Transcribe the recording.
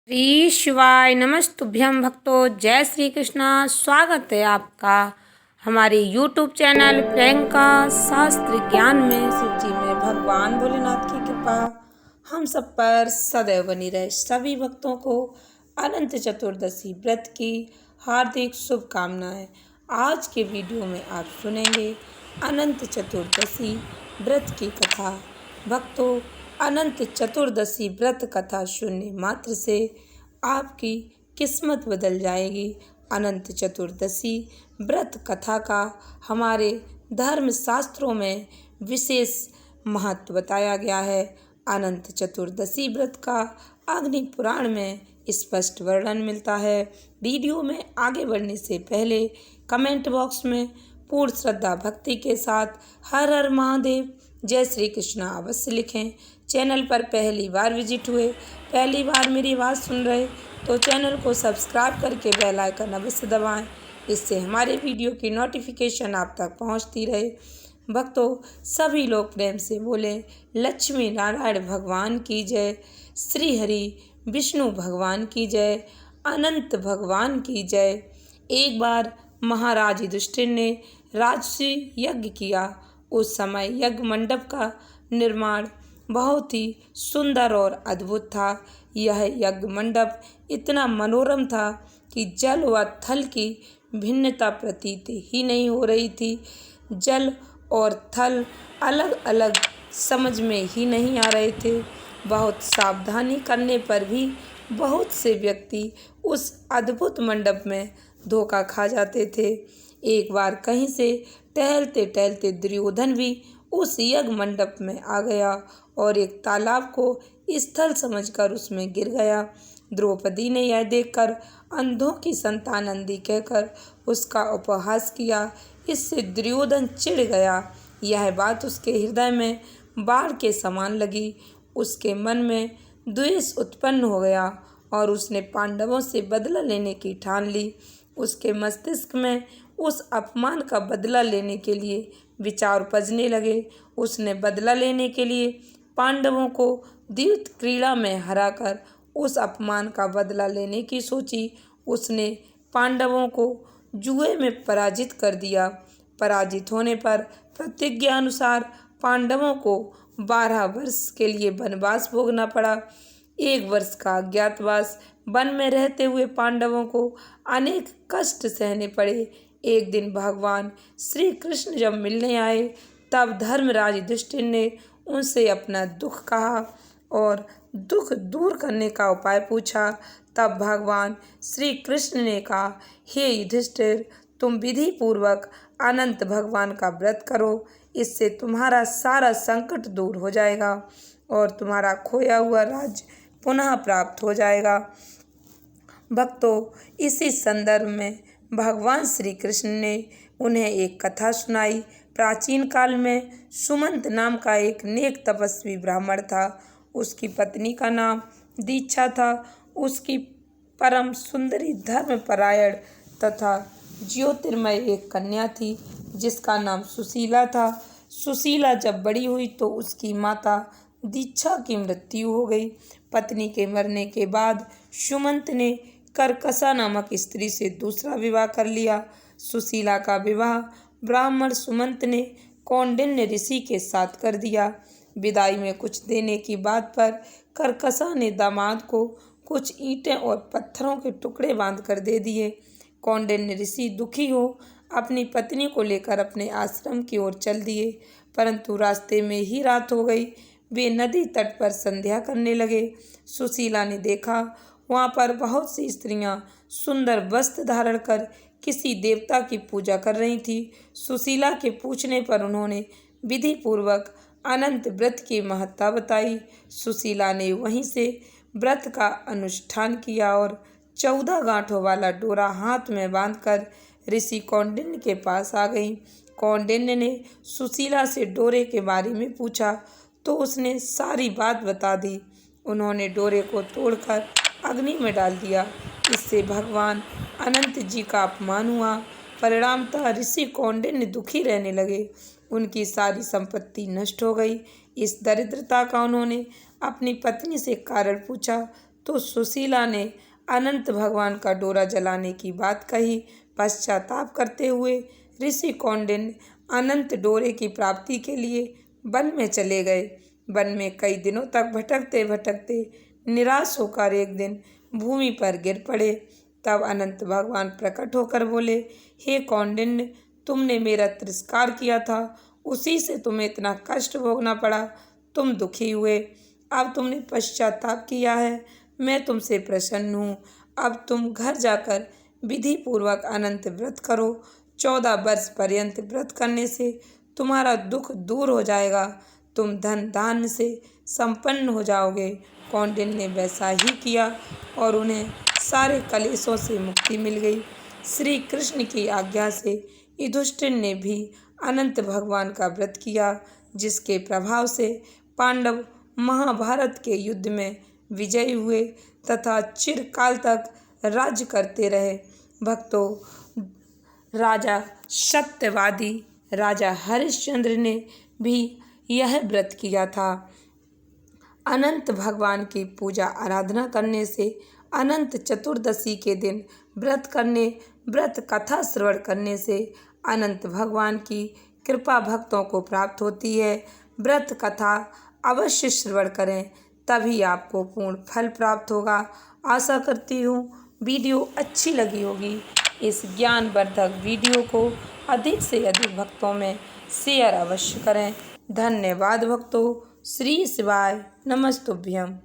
श्री शिवाय नमस्तुभ्यं भक्तों। जय श्री कृष्णा। स्वागत है आपका हमारे YouTube चैनल प्रियंका शास्त्र ज्ञान में। शिव जी में भगवान भोलेनाथ की कृपा हम सब पर सदैव बनी रहे। सभी भक्तों को अनंत चतुर्दशी व्रत की हार्दिक शुभकामनाएं। आज के वीडियो में आप सुनेंगे अनंत चतुर्दशी व्रत की कथा। भक्तों, अनंत चतुर्दशी व्रत कथा सुनने मात्र से आपकी किस्मत बदल जाएगी। अनंत चतुर्दशी व्रत कथा का हमारे धर्म शास्त्रों में विशेष महत्व बताया गया है। अनंत चतुर्दशी व्रत का अग्नि पुराण में स्पष्ट वर्णन मिलता है। वीडियो में आगे बढ़ने से पहले कमेंट बॉक्स में पूर्ण श्रद्धा भक्ति के साथ हर हर महादेव, जय श्री कृष्णा अवश्य लिखें। चैनल पर पहली बार विजिट हुए, पहली बार मेरी आवाज़ सुन रहे तो चैनल को सब्सक्राइब करके बेल आइकन अवश्य दबाएं। इससे हमारे वीडियो की नोटिफिकेशन आप तक पहुंचती रहे। भक्तों, सभी लोग प्रेम से बोले लक्ष्मी नारायण भगवान की जय, श्री हरि विष्णु भगवान की जय, अनंत भगवान की जय। एक बार महाराज युधिष्ठिर ने राजसी यज्ञ किया। उस समय यज्ञ मंडप का निर्माण बहुत ही सुंदर और अद्भुत था। यह यज्ञ मंडप इतना मनोरम था कि जल व थल की भिन्नता प्रतीत ही नहीं हो रही थी। जल और थल अलग अलग समझ में ही नहीं आ रहे थे। बहुत सावधानी करने पर भी बहुत से व्यक्ति उस अद्भुत मंडप में धोखा खा जाते थे। एक बार कहीं से टहलते टहलते दुर्योधन भी उस यज्ञ मंडप में आ गया और एक तालाब को स्थल समझकर उसमें गिर गया। द्रौपदी ने यह देखकर अंधों की संतान अंधी कहकर उसका उपहास किया। इससे दुर्योधन चिढ़ गया। यह बात उसके हृदय में बाढ़ के समान लगी। उसके मन में द्वेष उत्पन्न हो गया और उसने पांडवों से बदला लेने की ठान ली। उसके मस्तिष्क में उस अपमान का बदला लेने के लिए विचार उपजने लगे। उसने बदला लेने के लिए पांडवों को द्यूत क्रीड़ा में हराकर उस अपमान का बदला लेने की सोची। उसने पांडवों को जुए में पराजित कर दिया। पराजित होने पर प्रतिज्ञा अनुसार पांडवों को 12 वर्ष के लिए वनवास भोगना पड़ा। 1 वर्ष का अज्ञातवास वन में रहते हुए पांडवों को अनेक कष्ट सहने पड़े। एक दिन भगवान श्री कृष्ण जब मिलने आए तब धर्मराज युधिष्ठिर ने उनसे अपना दुख कहा और दुख दूर करने का उपाय पूछा। तब भगवान श्री कृष्ण ने कहा, हे युधिष्ठिर, तुम विधि पूर्वक अनंत भगवान का व्रत करो। इससे तुम्हारा सारा संकट दूर हो जाएगा और तुम्हारा खोया हुआ राज्य पुनः प्राप्त हो जाएगा। भक्तों, इसी संदर्भ में भगवान श्री कृष्ण ने उन्हें एक कथा सुनाई। प्राचीन काल में सुमंत नाम का एक नेक तपस्वी ब्राह्मण था। उसकी पत्नी का नाम दीक्षा था। उसकी परम सुंदरी, धर्मपरायण तथा ज्योतिर्मय एक कन्या थी जिसका नाम सुशीला था। सुशीला जब बड़ी हुई तो उसकी माता दीक्षा की मृत्यु हो गई। पत्नी के मरने के बाद सुमंत ने करकसा नामक स्त्री से दूसरा विवाह कर लिया। सुशीला का विवाह ब्राह्मण सुमंत ने कौंडिन्य ऋषि के साथ कर दिया। विदाई में कुछ देने की बात पर करकसा ने दामाद को कुछ ईंटें और पत्थरों के टुकड़े बांध कर दे दिए। कौंडिन्य ऋषि दुखी हो अपनी पत्नी को लेकर अपने आश्रम की ओर चल दिए, परंतु रास्ते में ही रात हो गई। वे नदी तट पर संध्या करने लगे। सुशीला ने देखा वहाँ पर बहुत सी स्त्रियाँ सुंदर वस्त्र धारण कर किसी देवता की पूजा कर रही थी। सुशीला के पूछने पर उन्होंने विधि पूर्वक अनंत व्रत की महत्ता बताई। सुशीला ने वहीं से व्रत का अनुष्ठान किया और 14 गांठों वाला डोरा हाथ में बांधकर ऋषि कौंडिन्य के पास आ गई। कौंडिन्य ने सुशीला से डोरे के बारे में पूछा तो उसने सारी बात बता दी। उन्होंने डोरे को तोड़कर अग्नि में डाल दिया। इससे भगवान अनंत जी का अपमान हुआ। परिणामतः ऋषि कौंडिन्य दुखी रहने लगे। उनकी सारी संपत्ति नष्ट हो गई। इस दरिद्रता का उन्होंने अपनी पत्नी से कारण पूछा तो सुशीला ने अनंत भगवान का डोरा जलाने की बात कही। पश्चाताप करते हुए ऋषि कौंडिन्य अनंत डोरे की प्राप्ति के लिए वन में चले गए। वन में कई दिनों तक भटकते भटकते निराश होकर एक दिन भूमि पर गिर पड़े। तब अनंत भगवान प्रकट होकर बोले, हे कौंडिन्य, तुमने मेरा तिरस्कार किया था, उसी से तुम्हें इतना कष्ट भोगना पड़ा। तुम दुखी हुए, अब तुमने पश्चाताप किया है, मैं तुमसे प्रसन्न हूँ। अब तुम घर जाकर विधि पूर्वक अनंत व्रत करो। 14 वर्ष पर्यंत व्रत करने से तुम्हारा दुख दूर हो जाएगा, तुम धन दान से संपन्न हो जाओगे। कौंडिन्य ने वैसा ही किया और उन्हें सारे कलेशों से मुक्ति मिल गई। श्री कृष्ण की आज्ञा से युधिष्ठिर ने भी अनंत भगवान का व्रत किया, जिसके प्रभाव से पांडव महाभारत के युद्ध में विजयी हुए तथा चिरकाल तक राज्य करते रहे। भक्तों, राजा सत्यवादी राजा हरिश्चंद्र ने भी यह व्रत किया था। अनंत भगवान की पूजा आराधना करने से, अनंत चतुर्दशी के दिन व्रत करने, व्रत कथा श्रवण करने से अनंत भगवान की कृपा भक्तों को प्राप्त होती है। व्रत कथा अवश्य श्रवण करें, तभी आपको पूर्ण फल प्राप्त होगा। आशा करती हूँ वीडियो अच्छी लगी होगी। इस ज्ञानवर्धक वीडियो को अधिक से अधिक भक्तों में शेयर अवश्य करें। धन्यवाद भक्तों। श्री शिवाय नमस्तुभ्यम।